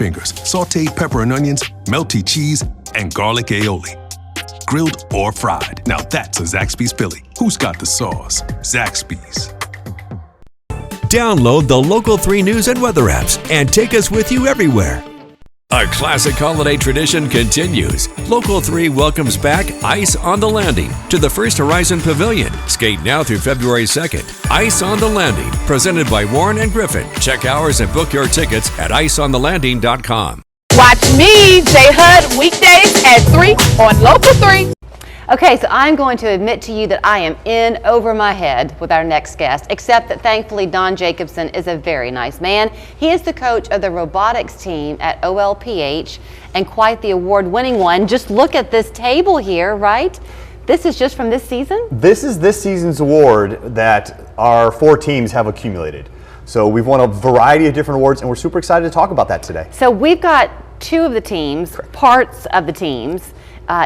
fingers, sauteed pepper and onions, melty cheese, and garlic aioli. Grilled or fried. Now that's a Zaxby's Philly. Who's got the sauce? Zaxby's. Download the Local 3 News and Weather apps and take us with you everywhere. A classic holiday tradition continues. Local 3 welcomes back Ice on the Landing to the First Horizon Pavilion. Skate now through February 2nd. Ice on the Landing, presented by Warren and Griffin. Check hours and book your tickets at iceonthelanding.com. Watch me, J. Hud, weekdays at 3 on Local 3. Okay, so I'm going to admit to you that I am in over my head with our next guest, except that thankfully Don Jacobson is a very nice man. He is the coach of the robotics team at OLPH, and quite the award-winning one. Just look at this table here, right? This is just from this season? This is this season's award that our 4 teams have accumulated. So we've won a variety of different awards, and we're super excited to talk about that today. So we've got 2 of the teams, parts of the teams,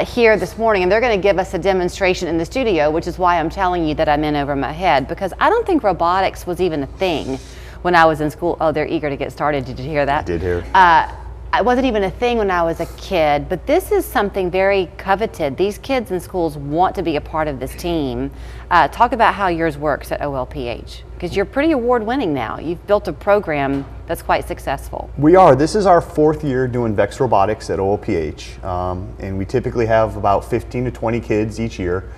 here this morning, and they're going to give us a demonstration in the studio, which is why I'm telling you that I'm in over my head, because I don't think robotics was even a thing when I was in school. Oh, they're eager to get started. Did you hear that? I did hear. It wasn't even a thing when I was a kid, but this is something very coveted. These kids in schools want to be a part of this team. Talk about how yours works at OLPH, because you're pretty award-winning now. You've built a program that's quite successful. We are. This is our 4th year doing VEX Robotics at OLPH, and we typically have about 15 to 20 kids each year.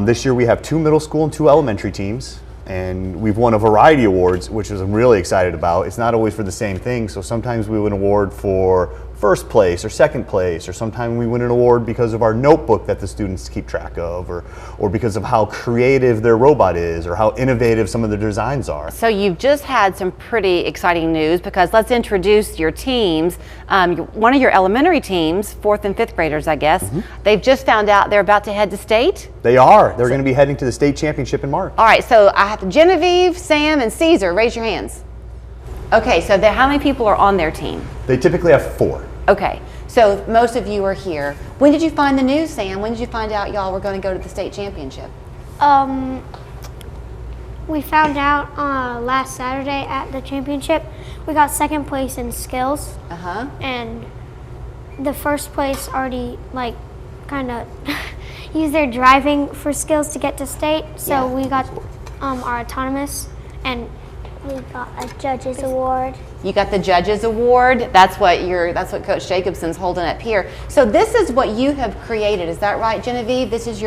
This year we have 2 middle school and 2 elementary teams, and we've won a variety of awards, which I'm really excited about. It's not always for the same thing, so sometimes we win an award for first place or second place, or sometimes we win an award because of our notebook that the students keep track of, or because of how creative their robot is, or how innovative some of the designs are. So you've just had some pretty exciting news, because let's introduce your teams. One of your elementary teams, 4th and 5th graders, I guess, they've just found out they're about to head to state? They are. They're going to be heading to the state championship in March. All right, so I have Genevieve, Sam, and Caesar. Raise your hands. Okay, so how many people are on their team? They typically have 4. Okay, so most of you are here. When did you find the news, Sam? When did you find out y'all were going to go to the state championship? We found out last Saturday at the championship. We got 2nd place in skills. And the 1st place already kind of used their driving for skills to get to state. So we got our autonomous, and we got a judge's award. You got the judge's award. That's what Coach Jacobson's holding up here. So this is what you have created. Is that right, Genevieve? This is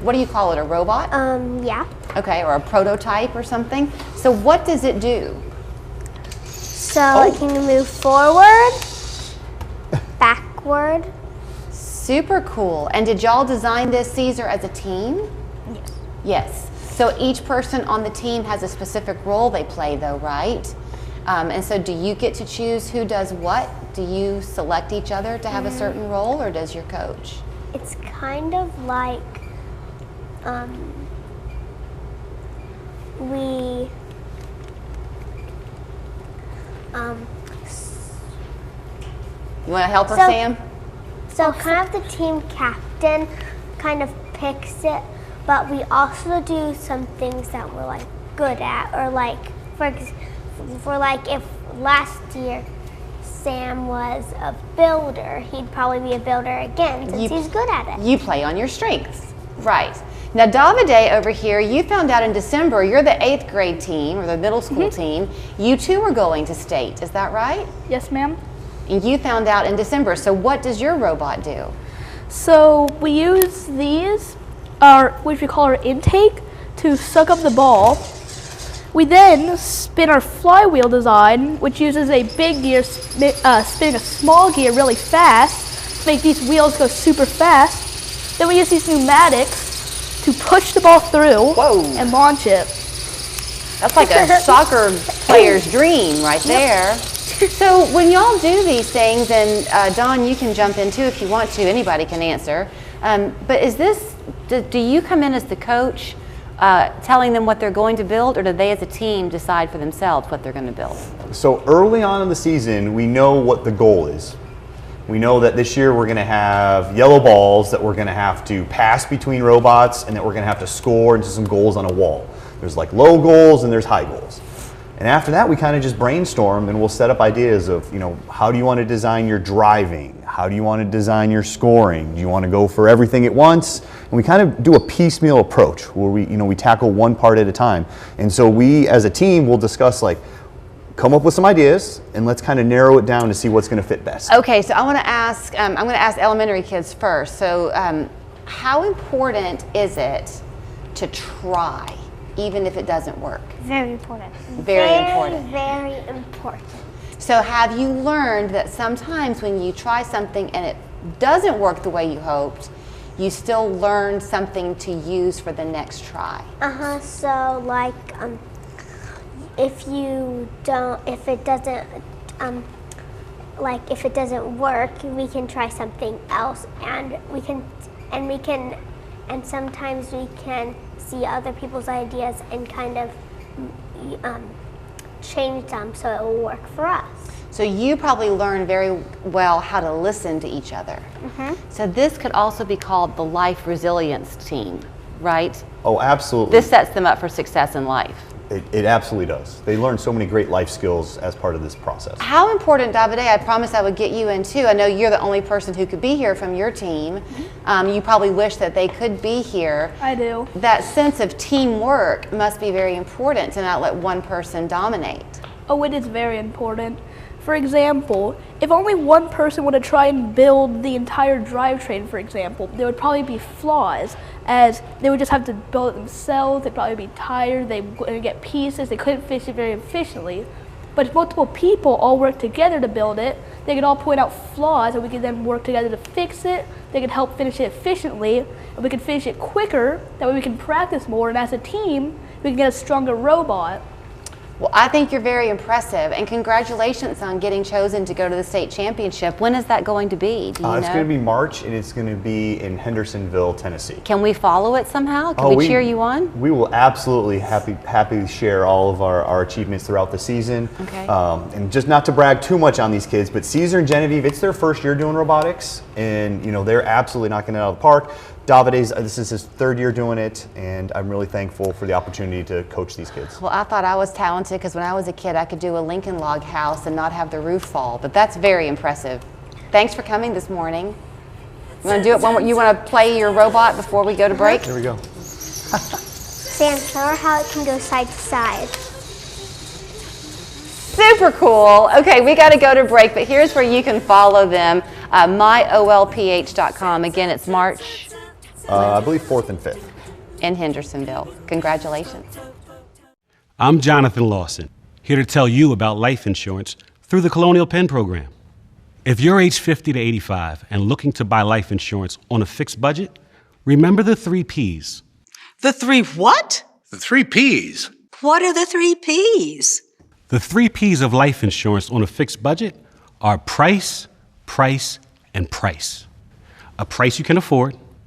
what do you call it? A robot? Yeah. Okay, or a prototype or something. So what does it do? So it can move forward, backward. Super cool. And did y'all design this, Caesar, as a team? Yes. Yes. So each person on the team has a specific role they play, though, right? And so do you get to choose who does what? Do you select each other to have a certain role, or does your coach? It's kind of like we You want to help her, Sam? So kind of the team captain kind of picks it, but we also do some things that we're good at, or if last year Sam was a builder, he'd probably be a builder again since he's good at it. You play on your strengths, right? Now, Davide over here, you found out in December you're the 8th grade team, or the middle school team. You too are going to state, is that right? Yes, ma'am. And you found out in December. So what does your robot do? So we use these, which we call our intake, to suck up the ball. We then spin our flywheel design, which uses a big gear spinning a small gear really fast to make these wheels go super fast. Then we use these pneumatics to push the ball through and launch it. That's like a soccer player's dream right there. So when y'all do these things, and Don, you can jump in too if you want to, anybody can answer, but do you come in as the coach telling them what they're going to build, or do they as a team decide for themselves what they're going to build? So early on in the season, we know what the goal is. We know that this year we're going to have yellow balls that we're going to have to pass between robots, and that we're going to have to score into some goals on a wall. There's low goals and there's high goals. And after that, we kind of just brainstorm and we'll set up ideas of, how do you want to design your driving? How do you want to design your scoring? Do you want to go for everything at once? And we kind of do a piecemeal approach where we tackle one part at a time. And so we, as a team, will discuss come up with some ideas and let's kind of narrow it down to see what's going to fit best. Okay, so I want to ask, I'm going to ask elementary kids first. So how important is it to try, even if it doesn't work? Very important. Very important. Very important. So have you learned that sometimes when you try something and it doesn't work the way you hoped, you still learn something to use for the next try? So if it doesn't work, we can try something else, and sometimes we can see other people's ideas and kind of change them so it will work for us. So you probably learn very well how to listen to each other. So this could also be called the life resilience team, right? Oh, absolutely. This sets them up for success in life. It absolutely does. They learn so many great life skills as part of this process. How important, Davide, I promised I would get you in too. I know you're the only person who could be here from your team. You probably wish that they could be here. I do. That sense of teamwork must be very important to not let one person dominate. Oh, it is very important. For example, if only one person were to try and build the entire drivetrain, for example, there would probably be flaws, as they would just have to build it themselves. They'd probably be tired, they would get pieces, they couldn't finish it very efficiently. But if multiple people all work together to build it, they could all point out flaws and we could then work together to fix it. They could help finish it efficiently, and we could finish it quicker. That way we can practice more, and as a team, we can get a stronger robot. Well, I think you're very impressive, and congratulations on getting chosen to go to the state championship. When is that going to be? Do you know? It's going to be March, and it's going to be in Hendersonville, Tennessee. Can we follow it somehow? Can we cheer you on? We will absolutely happy to share all of our achievements throughout the season. Okay. And just not to brag too much on these kids, but Caesar and Genevieve, it's their first year doing robotics, and they're absolutely knocking it out of the park. Davide's, this is his third year doing it, and I'm really thankful for the opportunity to coach these kids. Well, I thought I was talented because when I was a kid, I could do a Lincoln log house and not have the roof fall, but that's very impressive. Thanks for coming this morning. You want to do it? You want to play your robot before we go to break? Here we go. Sam, show her how it can go side to side. Super cool. Okay, we got to go to break, but here's where you can follow them, myolph.com. Again, it's March I believe 4th and 5th. in Hendersonville. Congratulations. I'm Jonathan Lawson, here to tell you about life insurance through the Colonial Penn program. If you're age 50 to 85 and looking to buy life insurance on a fixed budget, remember the 3 Ps. The 3 what? The 3 Ps. What are the 3 Ps? The 3 Ps of life insurance on a fixed budget are price, price, and price. A price you can afford,